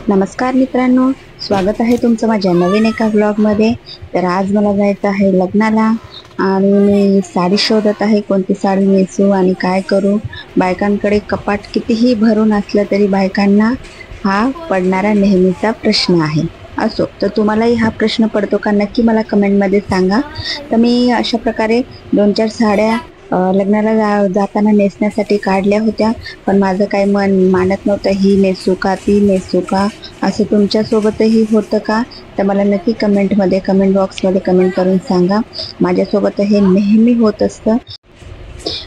नमस्कार मित्रांनो, स्वागत आहे तुमचं माझ्या नवीन एका व्लॉगमध्ये। तर आज मला जायचं आहे लग्नाला आणि मी साडी शोधत आहे, कोणती साडी नेसू आणि काय करू। बायकांकडे कपाट कितीही भरून असलं तरी बायकांना हा पडणारा नेहमीचा प्रश्न आहे। असो, तर तुम्हालाही हा प्रश्न पडतो का? नक्की मला कमेंटमध्ये सांगा। तर मी अशा प्रकारे 2-4 साड्या लग्नाला जाताना नेसण्यासाठी काढल्या होत्या, पण माझं काही मन मानत नव्हतं, ही नेसू का ती नेसू का। असं तुमच्यासोबतही होतं का? तर मला नक्की कमेंट बॉक्समध्ये कमेंट करून सांगा। माझ्यासोबत हे नेहमी होत असतं।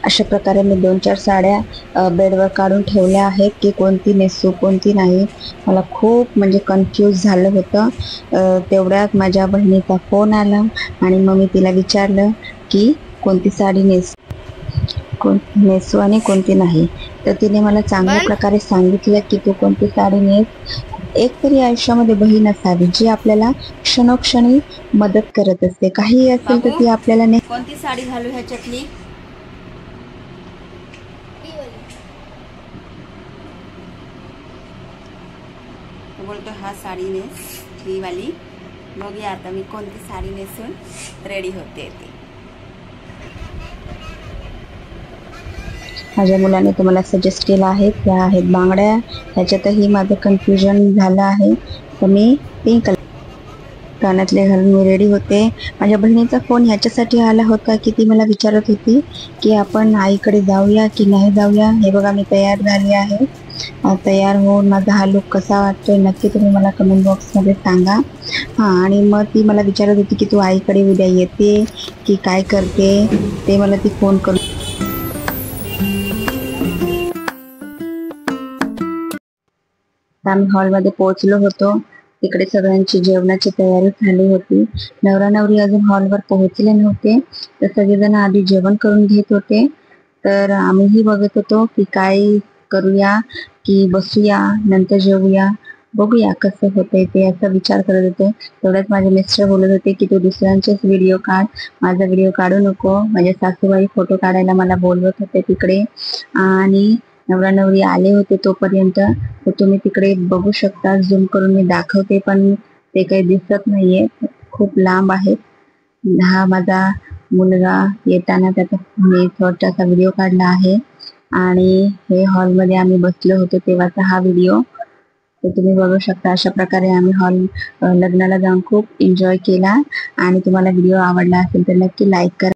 अशा प्रकारे मी 2-4 साड्या बेडवर काढून ठेवल्या आहेत की कोणती नेसू कोणती नाही। मला खूप म्हणजे कन्फ्यूज झालं होतं। तेवढ्यात माझ्या बहिणीचा फोन आला आणि मग मी तिला विचारलं की कोणती साडी नेसू आणि कोणती नाही। तर तिने मला चांगल्या प्रकारे सांगितलं की तू कोणती साडी नेस। एक तरी आयुष्यामध्ये बहीण असावी जी आपल्याला क्षणोक्षणी मदत करत असते। काही असेल तर ती आपल्याला कोणती साडी घालू ह्याच्यातली? बोलतो हा साडी नेस, ही वाली। बघूया आता मी कोणती साडी नेसून रेडी होते ती। माझ्या मुलाने तुम्हाला सजेस्ट केला आहे, त्या आहेत बांगड्या। ह्याच्यातही माझं कन्फ्युजन झालं आहे, तर मी पिंक कानातले घालून मी रेडी होते। माझ्या बहिणीचा फोन ह्याच्यासाठी आला होता की ती मला विचारत होती की आपण आईकडे जाऊया की नाही जाऊया। हे बघा मी तयार झाली आहे। तयार होऊन माझा हा लुक कसा वाटतोय नक्की तुम्ही मला कमेंट बॉक्समध्ये सांगा। आणि मग ती मला विचारत होती की तू आईकडे उद्या येते की काय करते, ते मला ती फोन करून। आम्ही हॉलमध्ये पोहोचलो होतो। तिकडे सगळ्यांची जेवणाची तयारी झाली होती। नवरा नवरी अजून हॉलवर पोहोचले नव्हते, तर सगळेजण आधी जेवण करून घेत होते। तर आम्हीही बघत होतो की काय करूया की बसूया नंतर जेवूया, बघूया कसं होतंय ते, असा विचार करत होते। तेवढ्यात माझे मिस्टर बोलत होते की तू दुसऱ्यांचेच व्हिडिओ काढ, माझा व्हिडिओ काढू नको। माझे सासूबाई फोटो काढायला मला बोलवत होते तिकडे आणि नवरा नवरी आले होते तोपर्यंत। तर तुम्ही तिकडे बघू शकता, झूम करून मी दाखवते पण ते काही दिसत नाहीये, खूप लांब आहे। हा माझा मुलगा येताना त्याचा मी छोटासा व्हिडिओ काढला आहे आणि हे हॉलमध्ये आम्ही बसलो होतो तेव्हाचा हा व्हिडिओ। तर तुम्ही बघू शकता अशा प्रकारे आम्ही लग्नाला जाऊन खूप एन्जॉय केला। आणि तुम्हाला व्हिडिओ आवडला असेल तर नक्की लाईक करा।